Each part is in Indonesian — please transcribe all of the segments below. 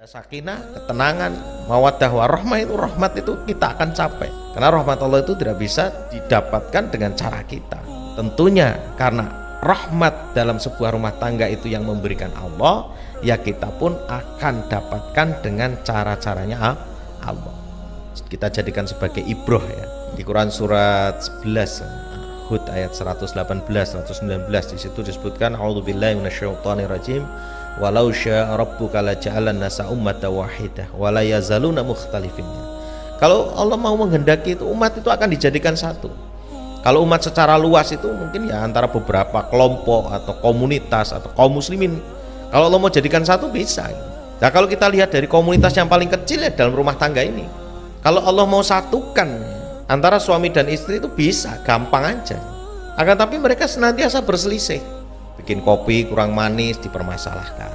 Sakinah, ketenangan, mawaddah warahmah itu, rahmat itu kita akan capai. Karena rahmat Allah itu tidak bisa didapatkan dengan cara kita. Tentunya karena rahmat dalam sebuah rumah tangga itu yang memberikan Allah, ya kita pun akan dapatkan dengan cara-caranya Allah. Kita jadikan sebagai ibroh ya. Di Quran surat 11 Hud ayat 118 119 di situ disebutkan a'udzubillahi minasyaitonirrajim. Walau syaa rabbuka laja'alan nasa ummatan wahidah wa la yazaluna mukhtalifin. Kalau Allah mau menghendaki itu umat itu akan dijadikan satu. Kalau umat secara luas itu mungkin ya antara beberapa kelompok atau komunitas atau kaum muslimin. Kalau Allah mau jadikan satu bisa. Nah, kalau kita lihat dari komunitas yang paling kecil ya dalam rumah tangga ini. Kalau Allah mau satukan antara suami dan istri itu bisa, gampang aja. Akan tapi mereka senantiasa berselisih. Bikin kopi kurang manis dipermasalahkan,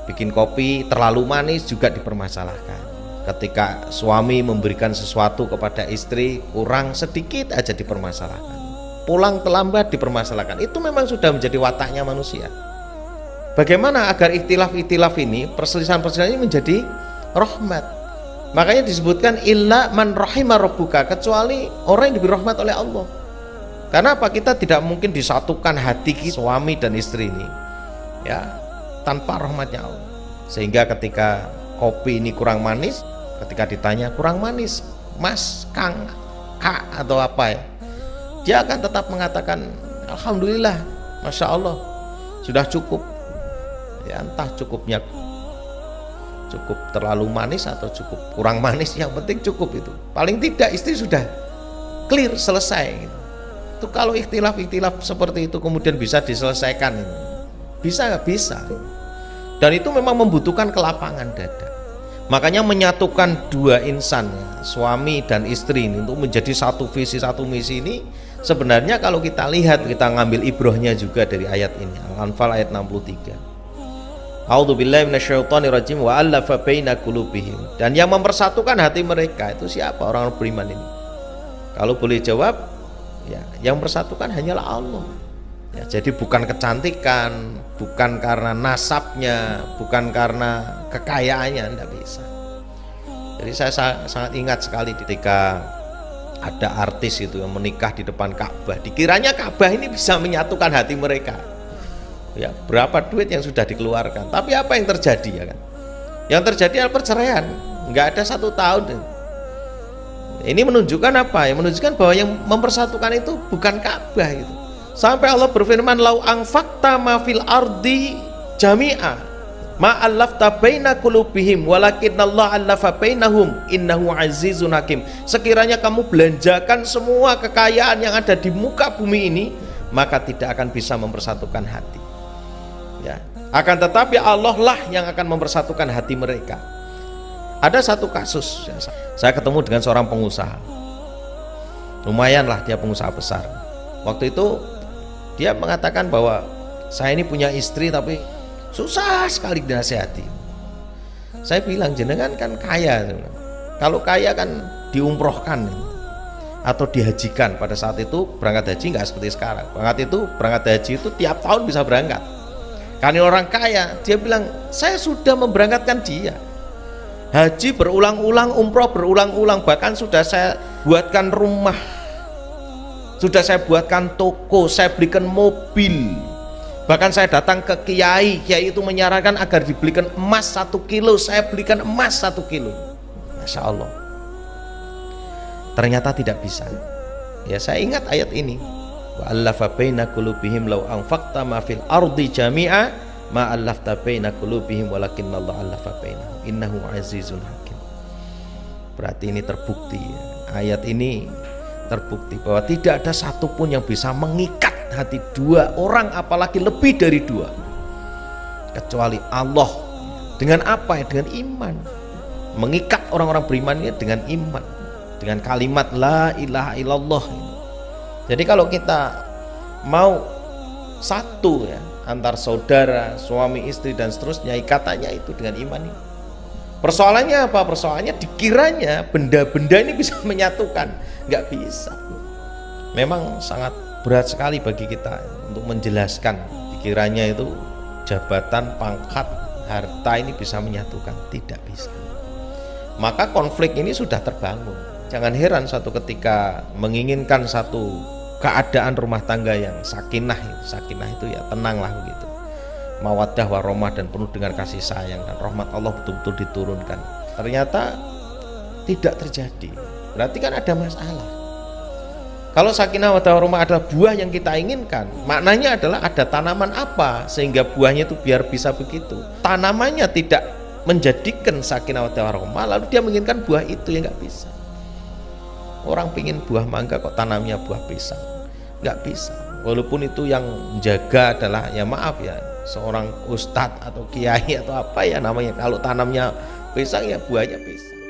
bikin kopi terlalu manis juga dipermasalahkan. Ketika suami memberikan sesuatu kepada istri kurang sedikit aja dipermasalahkan, pulang terlambat dipermasalahkan. Itu memang sudah menjadi wataknya manusia. Bagaimana agar ikhtilaf-ikhtilaf ini, perselisihan-perselisihan ini menjadi rahmat? Makanya disebutkan illa man rahima rabbuka, kecuali orang yang diberi rahmat oleh Allah. Karena apa? Kita tidak mungkin disatukan hati suami dan istri ini ya tanpa rahmatnya Allah. Sehingga ketika kopi ini kurang manis, ketika ditanya kurang manis mas, kang, kak atau apa ya, dia akan tetap mengatakan alhamdulillah, masya Allah sudah cukup ya. Entah cukupnya cukup terlalu manis atau cukup kurang manis, yang penting cukup. Itu paling tidak istri sudah clear, selesai gitu. Itu kalau ikhtilaf seperti itu kemudian bisa diselesaikan, bisa nggak bisa, dan itu memang membutuhkan kelapangan dada. Makanya menyatukan dua insan ya, suami dan istri ini untuk menjadi satu visi satu misi ini sebenarnya kalau kita lihat, kita ngambil ibrohnya juga dari ayat ini, Al-Anfal ayat 63. A'udzubillahi minasyaitonirrajim wa allafa baina qulubihim. Dan yang mempersatukan hati mereka itu siapa? Orang beriman ini. Kalau boleh jawab, ya, yang mempersatukan hanyalah Allah. Ya, jadi bukan kecantikan, bukan karena nasabnya, bukan karena kekayaannya, tidak bisa. Jadi saya sangat ingat sekali ketika ada artis itu yang menikah di depan Ka'bah. Dikiranya Ka'bah ini bisa menyatukan hati mereka. Ya, berapa duit yang sudah dikeluarkan, tapi apa yang terjadi ya kan? Yang terjadi adalah perceraian, nggak ada 1 tahun. Ini menunjukkan apa? Ya, menunjukkan bahwa yang mempersatukan itu bukan Ka'bah itu. Sampai Allah berfirman, "Lau anfaqta ma fil ardi jami'a ma allafta baina qulubihim walakinnallaha allafa bainahum innahu azizun hakim." Sekiranya kamu belanjakan semua kekayaan yang ada di muka bumi ini, maka tidak akan bisa mempersatukan hati. Ya, akan tetapi Allah lah yang akan mempersatukan hati mereka. Ada satu kasus, saya ketemu dengan seorang pengusaha, lumayan lah dia pengusaha besar. Waktu itu dia mengatakan bahwa saya ini punya istri tapi susah sekali dinasihati. Saya bilang, jenengan kan kaya, kalau kaya kan diumrohkan atau dihajikan. Pada saat itu berangkat haji nggak seperti sekarang. Berangkat haji itu tiap tahun bisa berangkat. Karena orang kaya, dia bilang saya sudah memberangkatkan dia haji berulang-ulang, umroh berulang-ulang, bahkan sudah saya buatkan rumah, sudah saya buatkan toko, saya belikan mobil, bahkan saya datang ke kiai itu menyarankan agar dibelikan emas 1 kilo, saya belikan emas 1 kilo. Masya Allah, ternyata tidak bisa. Ya, saya ingat ayat ini, wa allafa baina qulubihim law anfaqta ma fil ardi jami'a ma allafta baina qulubihim walakinnallaha allafa bainahum innahu azizun hakim. Berarti ini terbukti ya. Ayat ini terbukti bahwa tidak ada satupun yang bisa mengikat hati dua orang, apalagi lebih dari 2, kecuali Allah. Dengan apa ya? Dengan iman. Mengikat orang-orang beriman ini dengan iman, dengan kalimat la ilaha illallah. Jadi kalau kita mau satu ya, antar saudara, suami istri dan seterusnya, ikatannya itu dengan iman ini. Persoalannya apa? Persoalannya dikiranya benda-benda ini bisa menyatukan, nggak bisa. Memang sangat berat sekali bagi kita untuk menjelaskan. Dikiranya itu jabatan, pangkat, harta ini bisa menyatukan, tidak bisa. Maka konflik ini sudah terbangun. Jangan heran suatu ketika menginginkan satu keadaan rumah tangga yang sakinah itu ya tenanglah begitu, mawaddah warahmah dan penuh dengan kasih sayang dan rahmat Allah betul-betul diturunkan, ternyata tidak terjadi, berarti kan ada masalah. Kalau sakinah mawaddah warahmah adalah buah yang kita inginkan, maknanya adalah ada tanaman apa sehingga buahnya itu biar bisa begitu. Tanamannya tidak menjadikan sakinah mawaddah warahmah, lalu dia menginginkan buah itu, ya nggak bisa. Orang pingin buah mangga kok tanamnya buah pisang, nggak bisa. Walaupun itu yang menjaga adalah, ya maaf ya, seorang ustadz atau kiai atau apa ya namanya, kalau tanamnya pisang ya buahnya pisang.